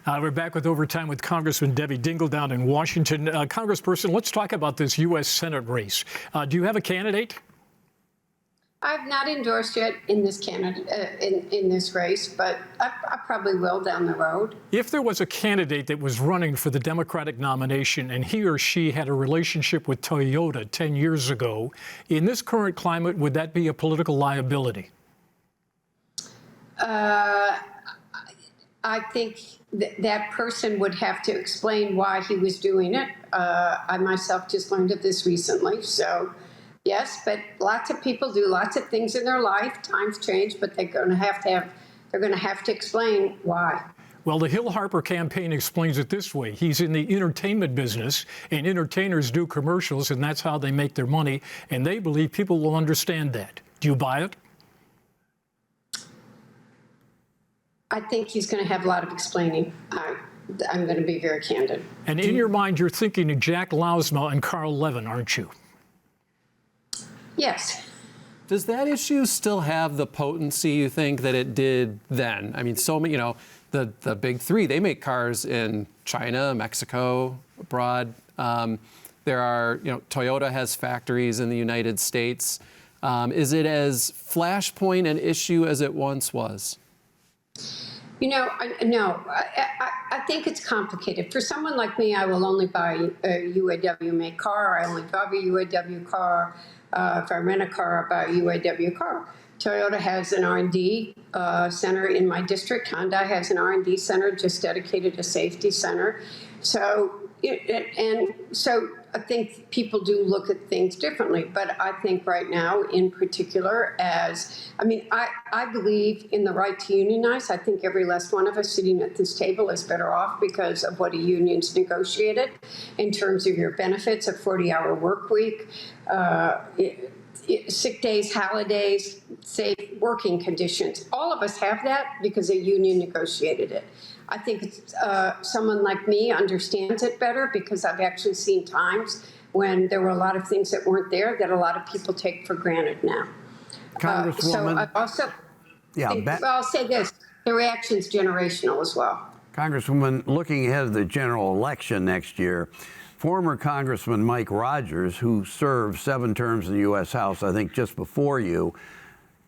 We're back with Overtime with Congressman Debbie Dingell down in Washington. Congressperson, let's talk about this U.S. Senate race. Do you have a candidate? I've not endorsed yet in this in this race, but I probably will down the road. If there was a candidate that was running for the Democratic nomination and he or she had a relationship with Toyota 10 years ago, in this current climate, would that be a political liability? I think that person would have to explain why he was doing it. I myself just learned of this recently, so yes, but lots of people do lots of things in their life. Times change, but they're going to have to explain why. Well, the Hill Harper campaign explains it this way. He's in the entertainment business, and entertainers do commercials, and that's how they make their money, and they believe people will understand that. Do you buy it? I think he's going to have a lot of explaining. I'm going to be very candid. And in your mind, you're thinking of Jack Lousma and Carl Levin, aren't you? Yes. Does that issue still have the potency you think that it did then? I mean, so many, the big three, they make cars in China, Mexico, abroad. There are, Toyota has factories in the United States. Is it as flashpoint an issue as it once was? No, I think it's complicated. For someone like me, I will only buy a UAW made car. I only drive a UAW car. If I rent a car, I buy a UAW car. Toyota has an R&D center in my district. Hyundai has an R&D center just dedicated to safety center. So I think people do look at things differently. But I think right now, in particular, I believe in the right to unionize. I think every last one of us sitting at this table is better off because of what a union's negotiated in terms of your benefits, a 40-hour work week, sick days, holidays, safe working conditions. All of us have that because a union negotiated it. I think someone like me understands it better because I've actually seen times when there were a lot of things that weren't there that a lot of people take for granted now. Congresswoman. So I also I'll say this, the reaction's generational as well. Congresswoman, looking ahead of the general election next year, former Congressman Mike Rogers, who served 7 terms in the U.S. House, I think just before you,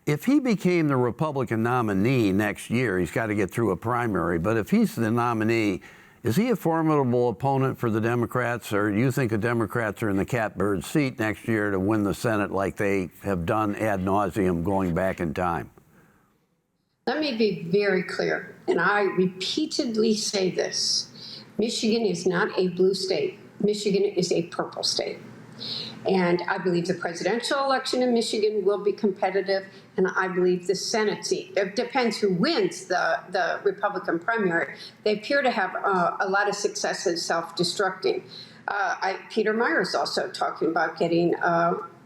if he became the Republican nominee next year, he's got to get through a primary, but if he's the nominee, is he a formidable opponent for the Democrats, or do you think the Democrats are in the catbird seat next year to win the Senate like they have done ad nauseum going back in time? Let me be very clear, and I repeatedly say this. Michigan is not a blue state. Michigan is a purple state. And I believe the presidential election in Michigan will be competitive, and I believe the Senate seat. It depends who wins the Republican primary. They appear to have a lot of success in self-destructing. Peter Myers also talking about getting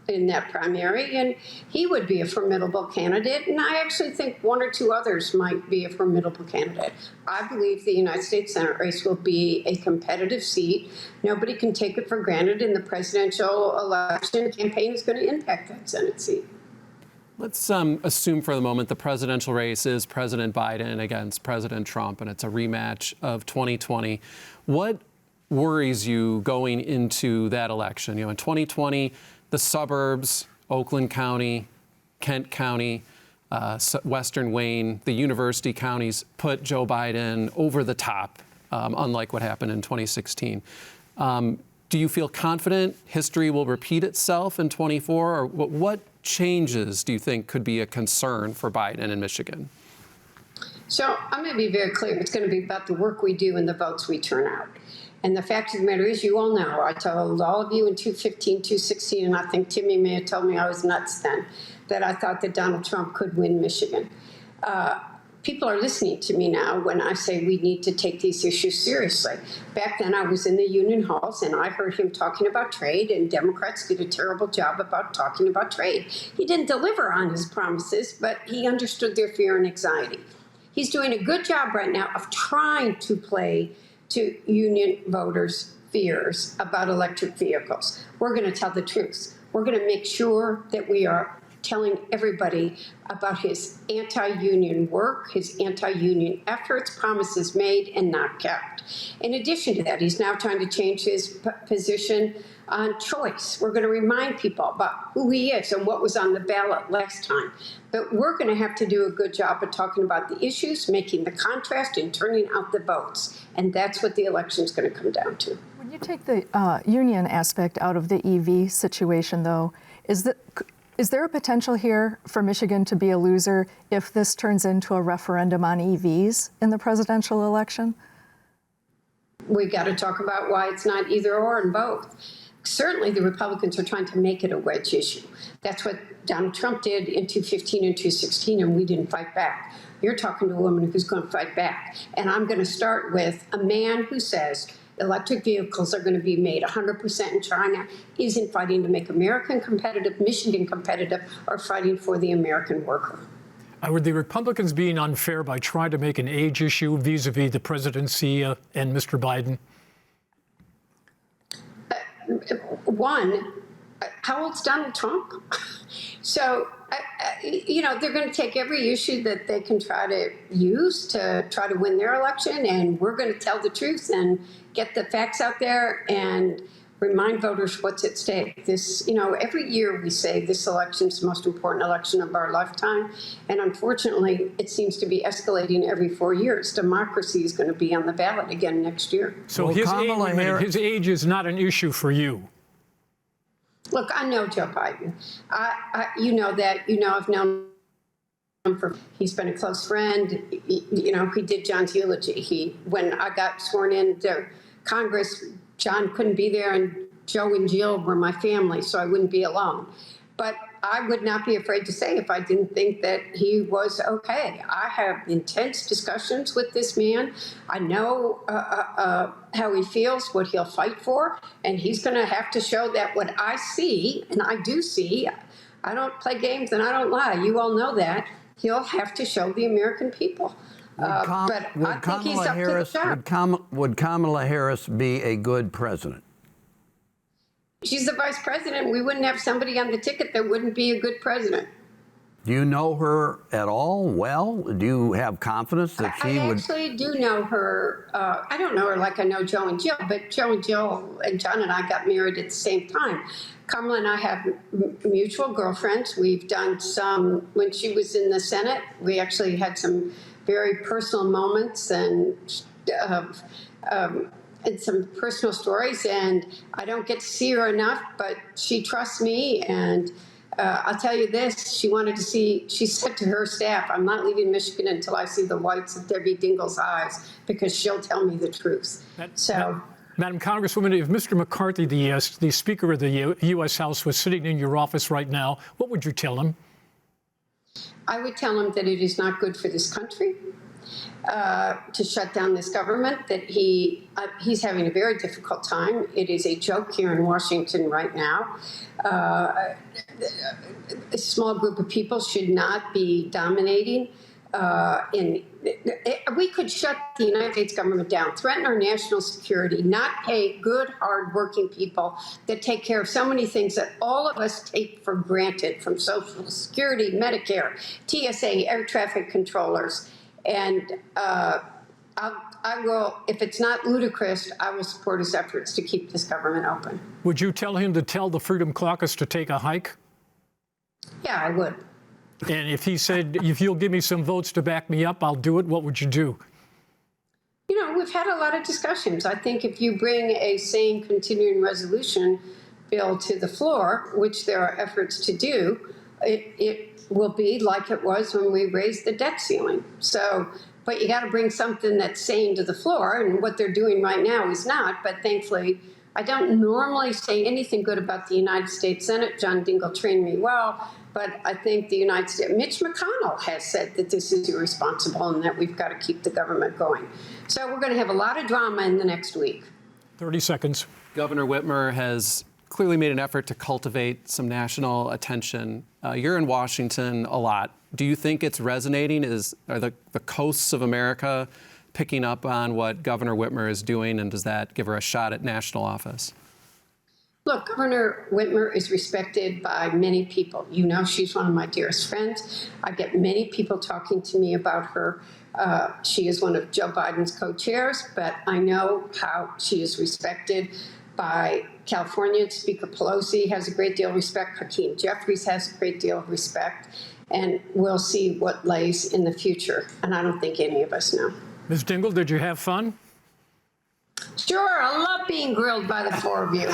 in that primary, and he would be a formidable candidate, and I actually think 1 or 2 others might be a formidable candidate. I believe the United States Senate race will be a competitive seat. Nobody can take it for granted, and the presidential election campaign is going to impact that Senate seat. Let's assume for the moment the presidential race is President Biden against President Trump, and it's a rematch of 2020. What worries you going into that election? In 2020, the suburbs, Oakland County, Kent County, Western Wayne, the university counties put Joe Biden over the top, unlike what happened in 2016. Do you feel confident history will repeat itself in 24? Or what changes do you think could be a concern for Biden in Michigan? So I'm going to be very clear. It's going to be about the work we do and the votes we turn out. And the fact of the matter is, you all know, I told all of you in 2015, 2016, and I think Timmy may have told me I was nuts then, that I thought that Donald Trump could win Michigan. People are listening to me now when I say we need to take these issues seriously. Back then, I was in the union halls, and I heard him talking about trade, and Democrats did a terrible job about talking about trade. He didn't deliver on his promises, but he understood their fear and anxiety. He's doing a good job right now of trying to play to union voters' fears about electric vehicles. We're going to tell the truth. We're going to make sure that we are telling everybody about his anti-union work, his anti-union efforts, promises made and not kept. In addition to that, he's now trying to change his position on choice. We're going to remind people about who he is and what was on the ballot last time. But we're going to have to do a good job of talking about the issues, making the contrast, and turning out the votes. And that's what the election is going to come down to. When you take the union aspect out of the EV situation, though, is there a potential here for Michigan to be a loser if this turns into a referendum on EVs in the presidential election? We got to talk about why it's not either or in both. Certainly, the Republicans are trying to make it a wedge issue. That's what Donald Trump did in 2015 and 2016, and we didn't fight back. You're talking to a woman who's going to fight back. And I'm going to start with a man who says electric vehicles are going to be made 100% in China, isn't fighting to make American competitive, Michigan competitive, or fighting for the American worker. Were the Republicans being unfair by trying to make an age issue vis-a-vis the presidency and Mr. Biden? One, how old's Donald Trump? So, they're going to take every issue that they can try to use to try to win their election, and we're going to tell the truth and get the facts out there and remind voters what's at stake. This, every year we say this election is the most important election of our lifetime, and unfortunately, it seems to be escalating every 4 years. Democracy is going to be on the ballot again next year. So Well, his age is not an issue for you. Look, I know Joe Biden. You know that. I've known him for. He's been a close friend. He did John's eulogy. When I got sworn into Congress, John couldn't be there, and Joe and Jill were my family, so I wouldn't be alone. But I would not be afraid to say if I didn't think that he was okay. I have intense discussions with this man. I know how he feels, what he'll fight for, and he's going to have to show that what I see, and I do see, I don't play games and I don't lie. You all know that. He'll have to show the American people. But I think he's up to the job. Would Kamala Harris be a good president? She's the vice president. We wouldn't have somebody on the ticket that wouldn't be a good president. Do you know her at all well? Do you have confidence that she would? I actually do know her. I don't know her like I know Joe and Jill, but Joe and Jill and John and I got married at the same time. Kamala and I have mutual girlfriends. We've done some, when she was in the Senate, we actually had some very personal moments and some personal stories, and I don't get to see her enough, but she trusts me, and I'll tell you this, she said to her staff, I'm not leaving Michigan until I see the whites of Debbie Dingell's eyes, because she'll tell me the truth. Madam Congresswoman, if Mr. McCarthy, the Speaker of the U.S. House, was sitting in your office right now, what would you tell him? I would tell him that it is not good for this country to shut down this government, that he's having a very difficult time. It is a joke here in Washington right now. A small group of people should not be dominating. We could shut the United States government down, threaten our national security, not pay good, hard-working people that take care of so many things that all of us take for granted, from Social Security, Medicare, TSA, air traffic controllers. And I will, if it's not ludicrous, I will support his efforts to keep this government open. Would you tell him to tell the Freedom Caucus to take a hike? Yeah, I would. And if he said, if you'll give me some votes to back me up, I'll do it, what would you do? We've had a lot of discussions. I think if you bring a sane continuing resolution bill to the floor, which there are efforts to do, it will be like it was when we raised the debt ceiling. So, but you got to bring something that's sane to the floor, and what they're doing right now is not. But thankfully, I don't normally say anything good about the United States Senate. John Dingell trained me well. But I think the United States, Mitch McConnell has said that this is irresponsible and that we've got to keep the government going. So we're going to have a lot of drama in the next week. 30 seconds. Governor Whitmer has clearly made an effort to cultivate some national attention. You're in Washington a lot. Do you think it's resonating? Are the coasts of America picking up on what Governor Whitmer is doing, and does that give her a shot at national office? Look, Governor Whitmer is respected by many people. You know, she's one of my dearest friends. I get many people talking to me about her. She is one of Joe Biden's co-chairs, but I know how she is respected by Californians. Speaker Pelosi has a great deal of respect. Hakeem Jeffries has a great deal of respect. And we'll see what lays in the future. And I don't think any of us know. Ms. Dingell, did you have fun? Sure, I love being grilled by the four of you.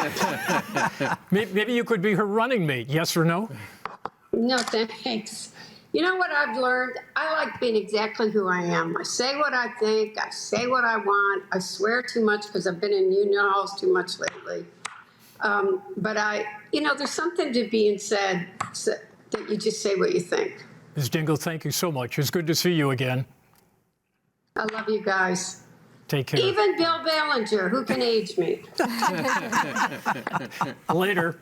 Maybe you could be her running mate, yes or no? No, thanks. You know what I've learned? I like being exactly who I am. I say what I think. I say what I want. I swear too much because I've been in union halls too much lately. But there's something to being said that you just say what you think. Ms. Dingell, thank you so much. It's good to see you again. I love you guys. Take care. Even Bill Ballinger, who can age me. Later.